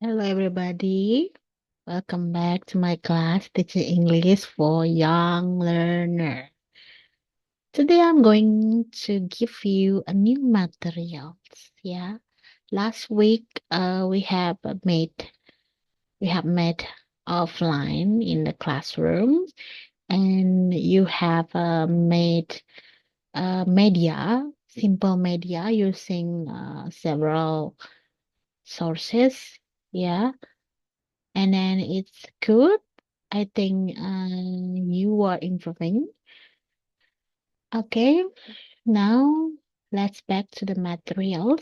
Hello, everybody. Welcome back to my class teaching English for young learner. Today, I'm going to give you a new materials. Yeah, last week we have met offline in the classroom, and you have made simple media using several sources. Yeah, and then it's good. I think you are improving. Okay, now let's back to the materials.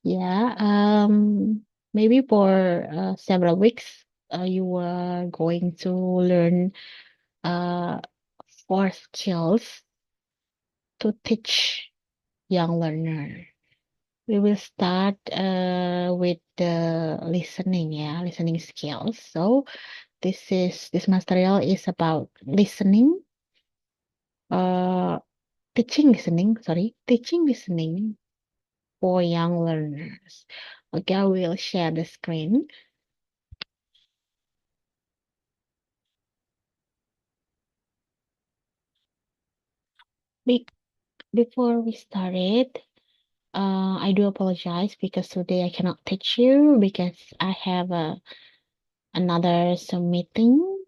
Yeah, maybe for several weeks, you are going to learn uh, four skills to teach young learner. We will start with the listening, yeah, listening skills. So this material is about listening, uh, teaching listening for young learners. Okay, I will share the screen. Be Before we started, I do apologize because today I cannot teach you because I have another Zoom meeting.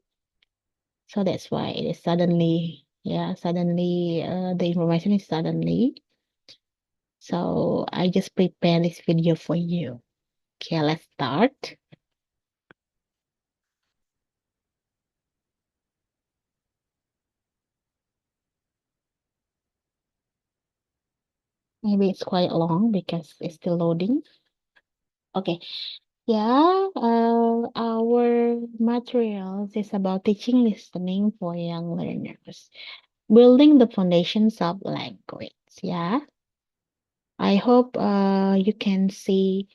So that's why it is suddenly, the information is suddenly. So I just prepared this video for you. Okay, let's start. Maybe it's quite long because it's still loading. Okay, yeah, our materials is about teaching listening for young learners, building the foundations of language. Yeah, I hope you can see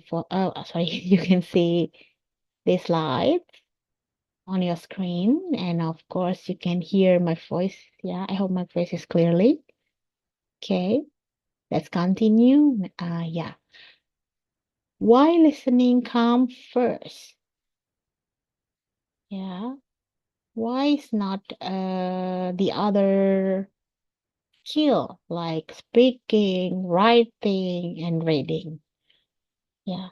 sorry, you can see the slide on your screen, and of course you can hear my voice. Yeah, I hope my voice is clearly. Okay, let's continue. Yeah. Why listening come first? Yeah. Why is not the other skill like speaking, writing, and reading? Yeah.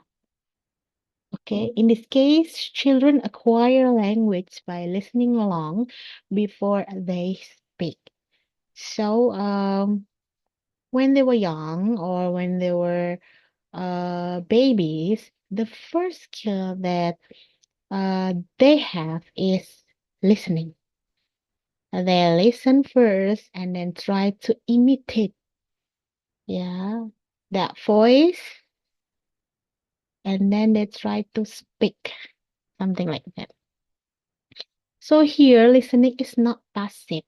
Okay. In this case, children acquire language by listening along before they speak. So, when they were young or when they were babies, the first skill that they have is listening. They listen first and then try to imitate, yeah, that voice, and then they try to speak, something like that. So here, listening is not passive.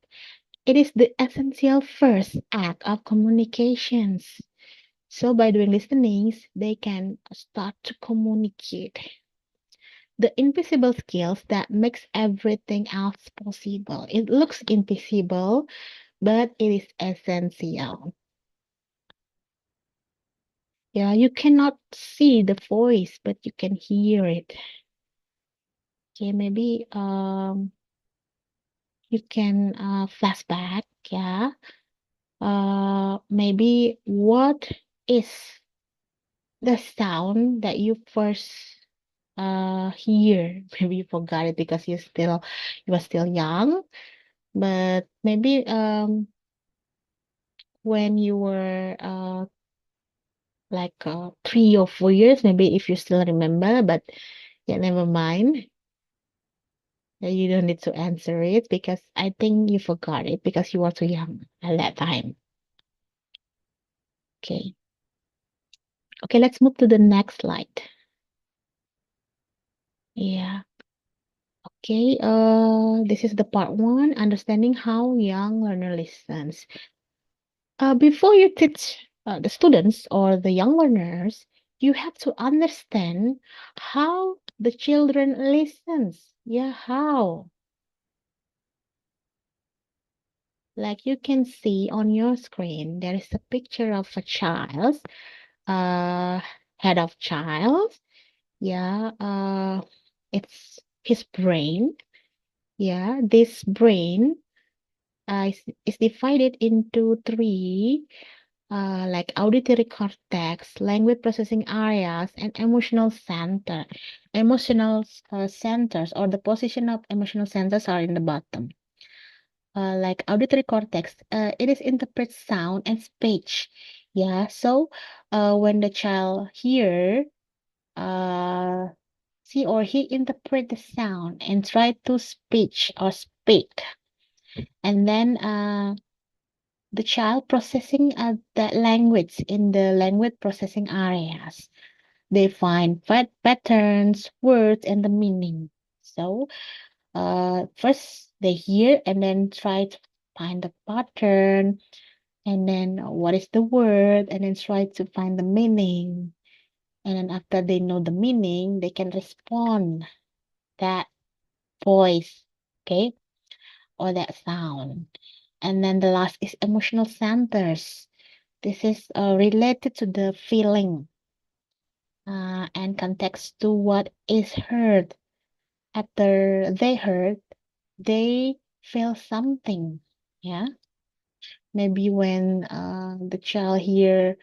It is the essential first act of communications. So by doing listenings, they can start to communicate. The invisible skills that makes everything else possible. It looks invisible, but it is essential. Yeah, you cannot see the voice, but you can hear it. Okay, maybe you can flashback, yeah. Maybe what is the sound that you first hear? Maybe you forgot it because you were still young, but maybe when you were like 3 or 4 years, maybe if you still remember, but yeah, never mind. You don't need to answer it because I think you forgot it because you were too young at that time. Okay. Okay, let's move to the next slide. Yeah. Okay. This is the part one, understanding how young learner listens. Before you teach the students or the young learners, you have to understand how the children listens. Yeah, how? Like you can see on your screen, there is a picture of a child, uh, head of child, Yeah, it's his brain. Yeah, this brain is divided into three, like auditory cortex, language processing areas, and emotional center. Emotional centers, or the position of emotional centers, are in the bottom. Like auditory cortex, it is interprets sound and speech. Yeah, so when the child hear, uh, see or he interpret the sound and try to speech or speak, and then the child processing that language in the language processing areas. They find patterns, words, and the meaning. So, first they hear and then try to find the pattern, and then what is the word, and then try to find the meaning. And then after they know the meaning, they can respond that voice, okay, or that sound. And then the last is emotional centers. This is related to the feeling and context to what is heard. After they heard, they feel something. Yeah, maybe when the child hear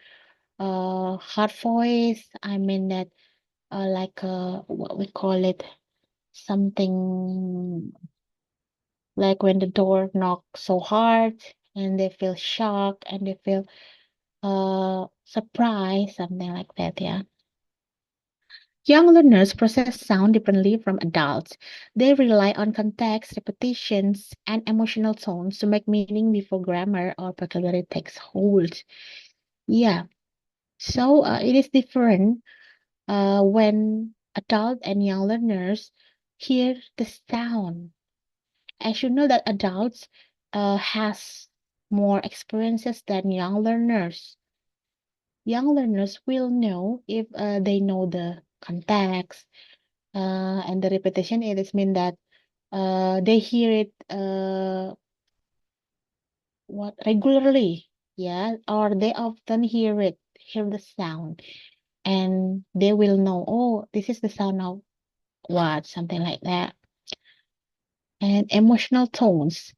hard voice, I mean that like what we call it, something like when the door knocks so hard and they feel shocked and they feel surprised, something like that. Yeah. Young learners process sound differently from adults. They rely on context, repetitions, and emotional tones to make meaning before grammar or vocabulary takes hold. Yeah, so it is different when adult and young learners hear the sound. As you know that adults has more experiences than young learners. Young learners will know if they know the context, and the repetition, it is mean that they hear it what regularly, yeah, or they often hear the sound, and they will know, oh, this is the sound of what, something like that. And emotional tones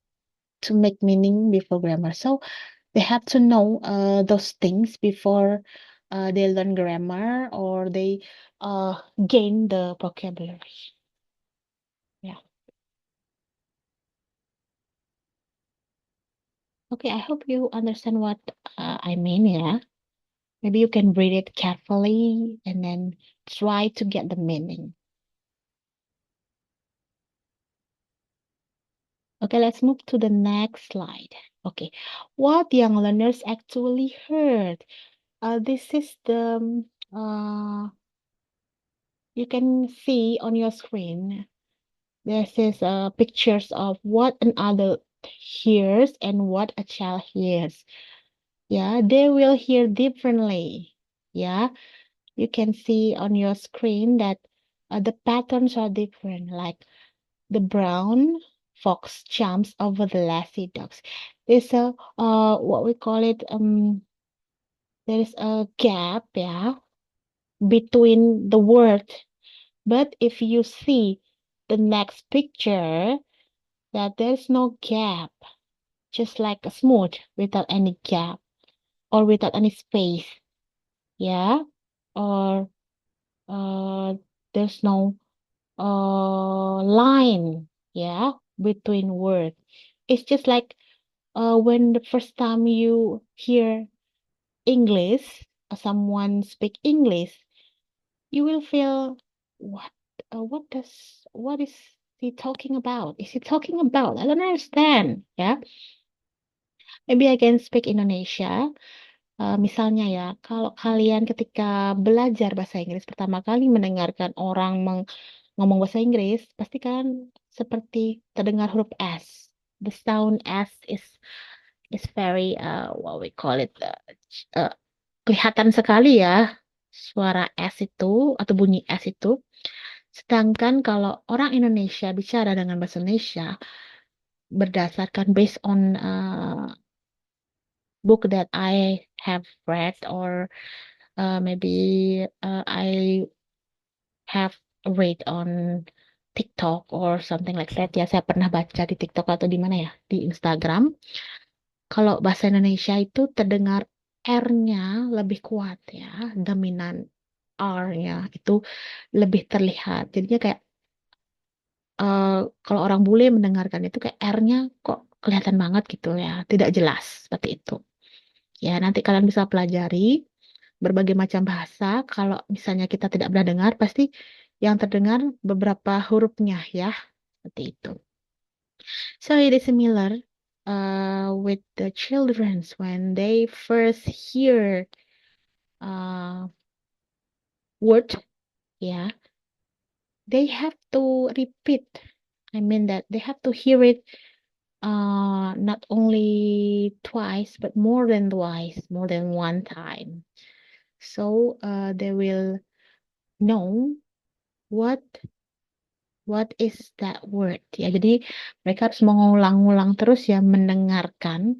to make meaning before grammar. So they have to know those things before they learn grammar or they gain the vocabulary. Yeah. Okay, I hope you understand what I mean, yeah. Maybe you can read it carefully and then try to get the meaning. Okay, let's move to the next slide. Okay, what young learners actually heard. This is the you can see on your screen. This is pictures of what an adult hears and what a child hears. Yeah, they will hear differently. Yeah, you can see on your screen that the patterns are different. Like the brown fox jumps over the lazy dogs. There's a what we call it there is a gap, yeah, between the word. But if you see the next picture, that there's no gap, just like a smooth without any gap or without any space, yeah, or uh there's no line, yeah, between words. It's just like when the first time you hear English, someone speak English, you will feel what what is he talking about? Is he talking about? I don't understand. Yeah, maybe I can speak Indonesia. Misalnya ya, kalau kalian ketika belajar bahasa Inggris pertama kali mendengarkan orang ngomong bahasa Inggris, pasti kan seperti terdengar huruf S. The sound S is very what we call it uh, kelihatan sekali ya suara S itu atau bunyi S itu. Sedangkan kalau orang Indonesia bicara dengan bahasa Indonesia berdasarkan based on book that I have read or maybe I have read on TikTok or something like that ya. Saya pernah baca di TikTok atau di mana ya, di Instagram. Kalau bahasa Indonesia itu terdengar R-nya lebih kuat ya, dominan R-nya itu lebih terlihat. Jadinya kayak eh, kalau orang bule mendengarkan itu kayak R-nya kok kelihatan banget gitu ya, tidak jelas seperti itu. Ya, nanti kalian bisa pelajari berbagai macam bahasa. Kalau misalnya kita tidak pernah dengar, pasti yang terdengar beberapa hurufnya ya, seperti itu. So it is similar with the childrens when they first hear uh, word, yeah, they have to repeat. I mean that they have to hear it not only twice, but more than twice, more than one time. So they will know what what is that word ya. Jadi mereka harus mengulang-ulang terus ya mendengarkan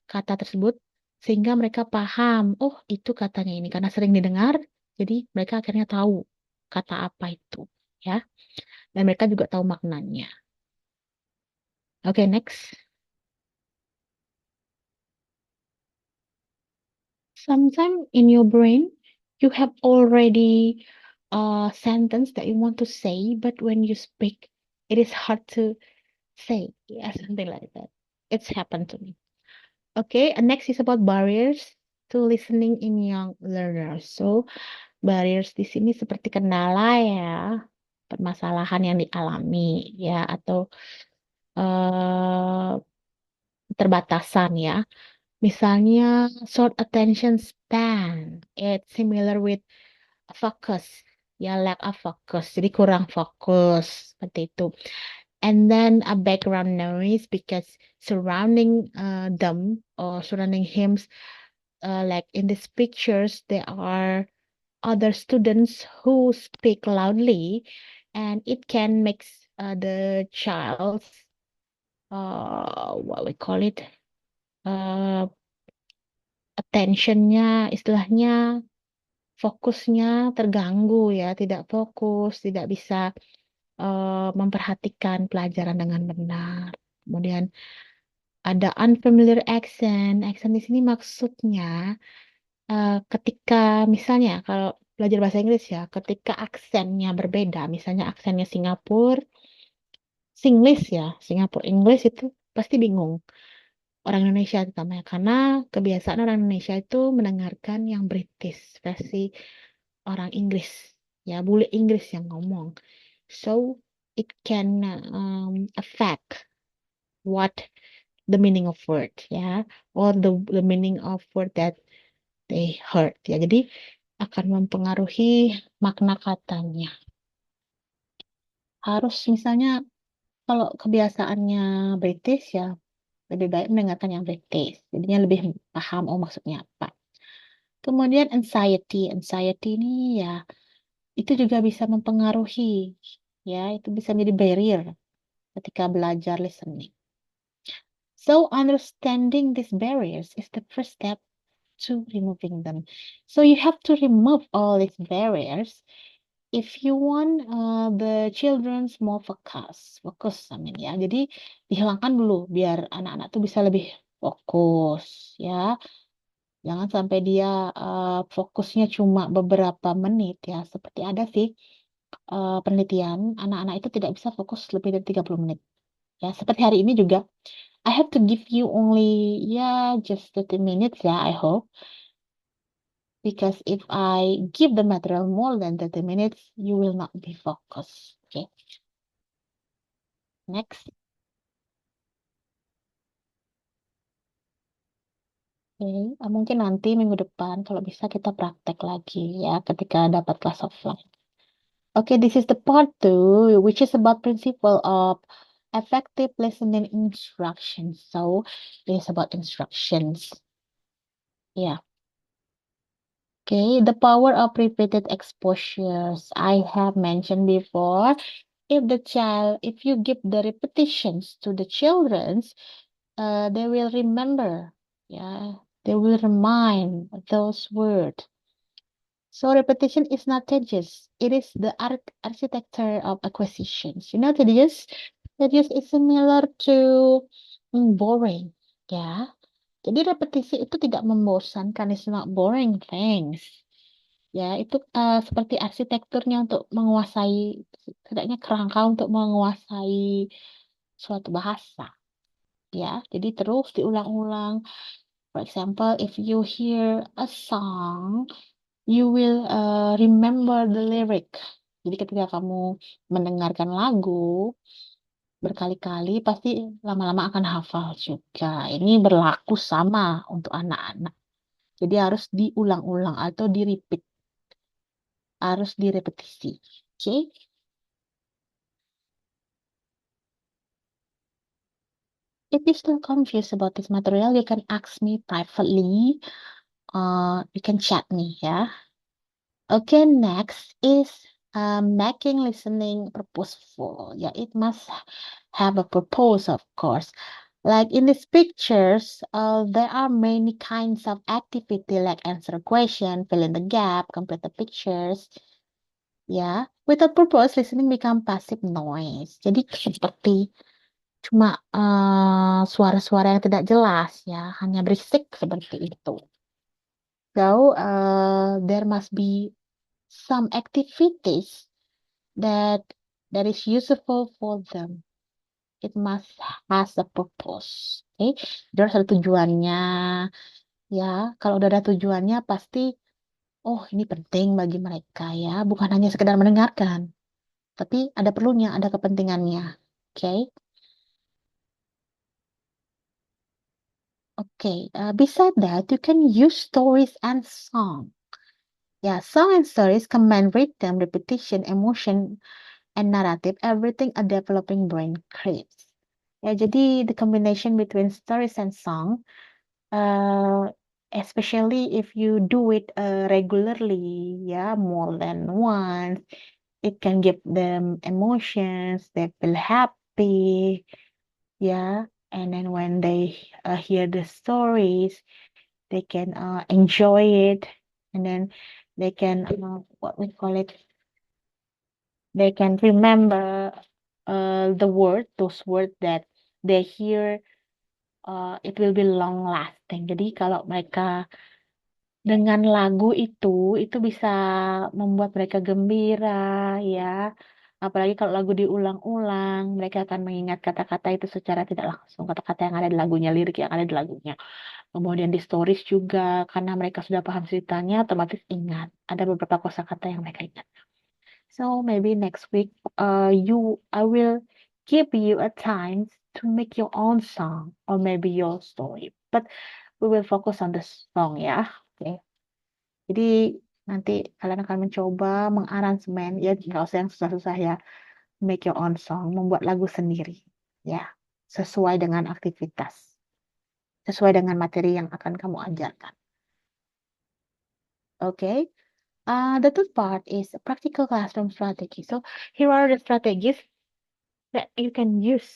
kata tersebut sehingga mereka paham, oh itu katanya ini karena sering didengar, jadi mereka akhirnya tahu kata apa itu ya. Dan mereka juga tahu maknanya. Oke, next. Sometime in your brain you have already a sentence that you want to say, but when you speak, it is hard to say. Yeah, something like that. It's happened to me. Okay, and next is about barriers to listening in young learners. So, barriers di sini seperti kendala ya, permasalahan yang dialami ya, atau eh terbatasan ya. Misalnya short attention span, it's similar with focus, ya lack of focus, jadi kurang fokus seperti itu. And then a background noise because surrounding them or surrounding him, like in these pictures, there are other students who speak loudly, and it can make the child's what we call it uh, attentionnya, istilahnya fokusnya terganggu ya, tidak fokus, tidak bisa memperhatikan pelajaran dengan benar. Kemudian ada unfamiliar accent. Accent di sini maksudnya ketika misalnya kalau belajar bahasa Inggris ya, ketika aksennya berbeda, misalnya aksennya Singapura, Singlish ya, Singapura English itu pasti bingung orang Indonesia terutama ya, karena kebiasaan orang Indonesia itu mendengarkan yang British versi orang Inggris ya, bule Inggris yang ngomong. So it can affect what the meaning of word ya, or the meaning of word that they heard ya. Jadi akan mempengaruhi makna katanya. Harus misalnya kalau kebiasaannya British ya lebih baik mendengarkan yang British. Jadinya lebih paham oh maksudnya apa. Kemudian anxiety, anxiety ini ya itu juga bisa mempengaruhi ya, itu bisa menjadi barrier ketika belajar listening. So understanding these barriers is the first step to removing them. So you have to remove all these barriers if you want the children's more fokus, I mean ya. Jadi dihilangkan dulu biar anak-anak tuh bisa lebih fokus ya. Jangan sampai dia fokusnya cuma beberapa menit ya. Seperti ada sih penelitian anak-anak itu tidak bisa fokus lebih dari 30 menit. Ya, seperti hari ini juga I have to give you only just 30 minutes ya, I hope. Because if I give the material more than 30 minutes, you will not be focused. Okay. Next. Okay. Mungkin nanti minggu depan kalau bisa kita praktek lagi ya ketika dapat kelas offline. Okay, this is the part two, which is about principle of effective listening instructions. So it is about instructions. Yeah. Okay, the power of repeated exposures. I have mentioned before, if you give the repetitions to the childrens, they will remember. Yeah, they will remind those words. So repetition is not tedious. It is the architecture of acquisitions. Tedious? Tedious is similar to boring. Ya. Jadi repetisi itu tidak membosankan. It's not boring things. Ya, itu seperti arsitekturnya untuk menguasai, setidaknya kerangka untuk menguasai suatu bahasa. Ya, jadi terus diulang-ulang. For example, if you hear a song, you will remember the lyric. Jadi ketika kamu mendengarkan lagu berkali-kali, pasti lama-lama akan hafal juga. Ini berlaku sama untuk anak-anak. Jadi harus diulang-ulang atau di-repeat, harus direpetisi. Oke? If you're still confused about this material, you can ask me privately. You can chat me, ya. Okay, next is making listening purposeful. Yeah, it must have a purpose, of course. Like in these pictures, there are many kinds of activity like answer a question, fill in the gap, complete the pictures. Ya, without purpose, listening become passive noise. Jadi seperti cuma suara-suara yang tidak jelas ya, hanya berisik seperti itu. So, there must be some activities that is useful for them. It must has a purpose. Okay? Dia harus ada tujuannya. Ya, kalau udah ada tujuannya pasti, oh ini penting bagi mereka ya, bukan hanya sekedar mendengarkan, tapi ada perlunya, ada kepentingannya. Okay? Okay. Beside that, you can use stories and song. Yeah, song and stories combine rhythm, repetition, emotion, and narrative, everything a developing brain craves. Ya, jadi the combination between stories and song, uh, especially if you do it regularly, yeah, more than once, it can give them emotions, they feel happy, yeah, and then when they hear the stories, they can enjoy it, and then they can what we call it, they can remember the word, those words that they hear, it will be long lasting. Jadi kalau mereka dengan lagu itu bisa membuat mereka gembira, ya. Apalagi kalau lagu diulang-ulang, mereka akan mengingat kata-kata itu secara tidak langsung, kata-kata yang ada di lagunya, lirik yang ada di lagunya. Kemudian di stories juga, karena mereka sudah paham ceritanya, otomatis ingat. Ada beberapa kosakata yang mereka ingat. So maybe next week, I will give you a time to make your own song or maybe your story. But we will focus on the song ya. Oke. Jadi nanti kalian akan mencoba mengaransemen ya, nggak usah yang susah-susah ya. Make your own song, membuat lagu sendiri ya, sesuai dengan aktivitas, sesuai dengan materi yang akan kamu ajarkan. Okay. The third part is practical classroom strategy. So here are the strategies that you can use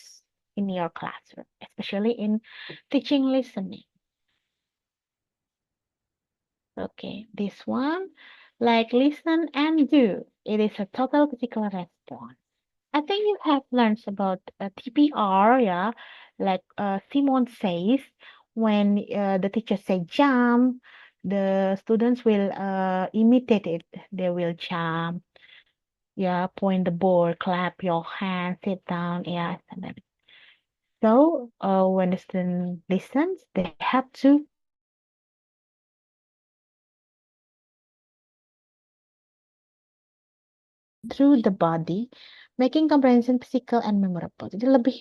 in your classroom, especially in teaching listening. Okay, this one, like listen and do. It is a total critical response. I think you have learned about TPR, yeah, like Simone says, when the teacher say jump, the students will imitate it. They will jump, yeah, point the board, clap your hands, sit down, yeah, and then. So when the student listens, they have to through the body, making comprehension physical and memorable. Jadi lebih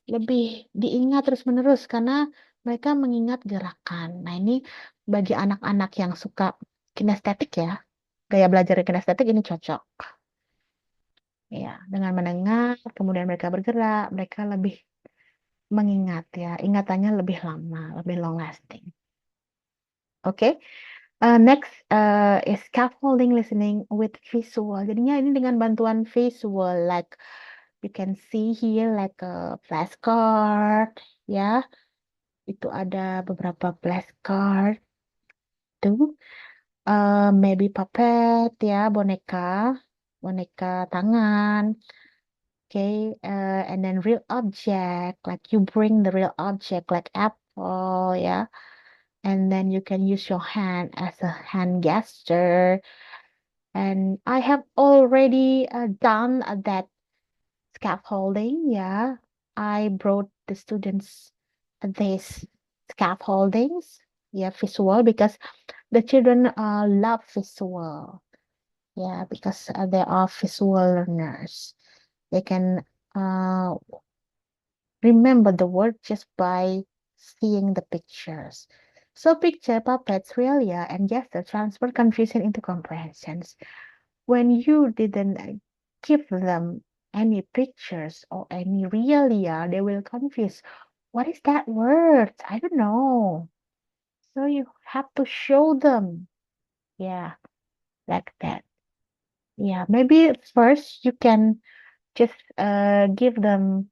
lebih diingat terus-menerus karena mereka mengingat gerakan. Nah, ini bagi anak-anak yang suka kinestetik ya, gaya belajar kinestetik ini cocok. Ya, dengan mendengar, kemudian mereka bergerak, mereka lebih mengingat ya, ingatannya lebih lama, lebih long lasting. Oke. Next is scaffolding listening with visual. Jadinya ini dengan bantuan visual, like you can see here like a flashcard, ya. Itu ada beberapa flashcard tuh. maybe puppet, ya, boneka tangan. Okay, and then real object, like you bring the real object, like apple, yeah, and then you can use your hand as a hand gesture. And I have already done that scaffolding, yeah. I brought the students these scaffoldings, yeah, visual, because the children love visual, yeah, because they are visual learners. They can uh, remember the word just by seeing the pictures. So picture, puppets, realia, and gesture transfer confusion into comprehensions. When you didn't give them any pictures or any realia, they will confuse. What is that word? I don't know. So you have to show them. Yeah, like that. Yeah, maybe first you can just give them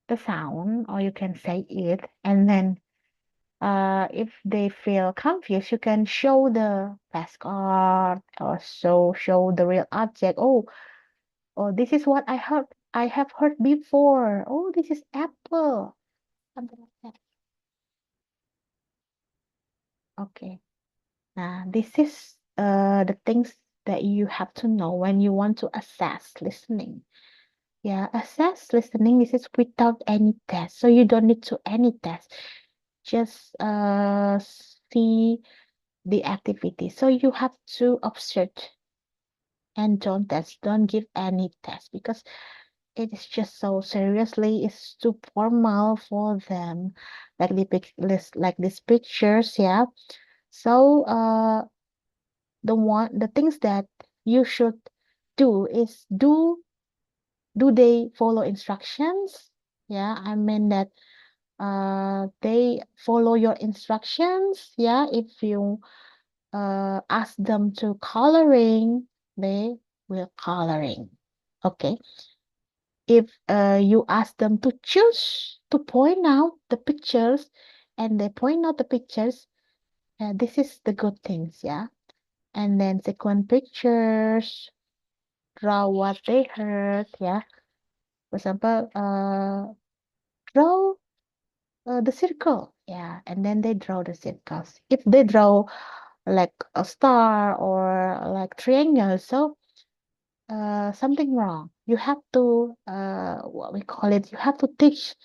the sound or you can say it, and then if they feel confused, you can show the flashcard or show the real object. Oh, this is what I have heard before. Oh, this is apple. Something like that. Okay. Now, this is the things that you have to know when you want to assess listening. Yeah, assess listening. This is without any test, so you don't need to any test. Just see the activity. So you have to observe and don't test. Don't give any test because it is just so seriously. It's too formal for them, like like these pictures. Yeah. So the things that you should do is do they follow instructions? Yeah, I mean that they follow your instructions. Yeah, if you ask them to coloring, they will coloring. Okay. If you ask them to choose to point out the pictures and they point out the pictures, this is the good things, yeah. And then sequence pictures, draw what they heard, yeah. For example, draw the circle, yeah, and then they draw the circles. If they draw like a star or like triangle, so something wrong. You have to what we call it, you have to teach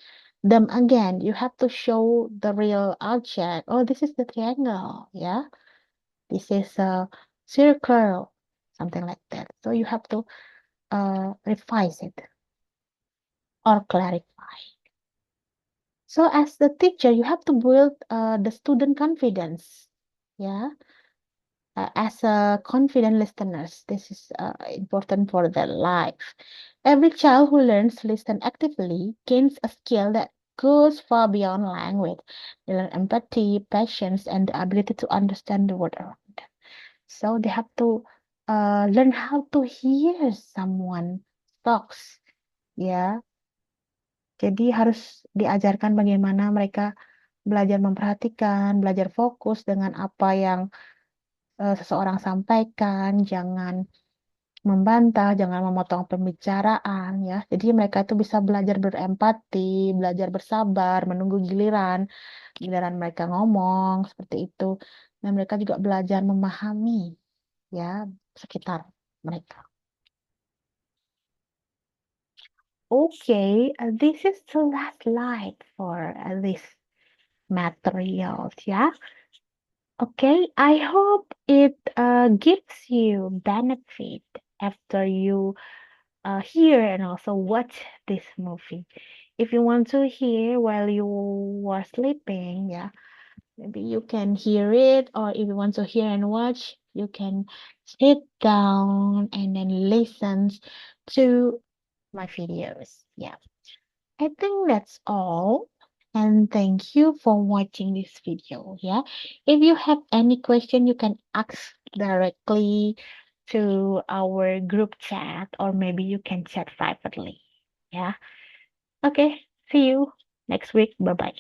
them again. You have to show the real object. Oh, this is the triangle, yeah. This is a circle, something like that. So you have to revise it or clarify. So as the teacher, you have to build the student confidence. Yeah, as a confident listeners, this is important for their life. Every child who learns to listen actively gains a skill that goes far beyond language. They learn empathy, patience, and the ability to understand the world around them. So they have to learn how to hear someone talks. Ya, jadi harus diajarkan bagaimana mereka belajar memperhatikan, belajar fokus dengan apa yang seseorang sampaikan, jangan membantah, jangan memotong pembicaraan ya. Jadi mereka itu bisa belajar berempati, belajar bersabar, menunggu giliran, giliran mereka ngomong seperti itu. Dan mereka juga belajar memahami ya sekitar mereka. Okay, this is the last slide for this materials, yeah. Okay, I hope it gives you benefit after you hear and also watch this movie. If you want to hear while you were sleeping, yeah, maybe you can hear it, or if you want to hear and watch, you can sit down and then listen to my videos. Yeah, I think that's all. And thank you for watching this video. Yeah, if you have any question, you can ask directly to our group chat, or maybe you can chat privately. Yeah. Okay. See you next week. Bye bye.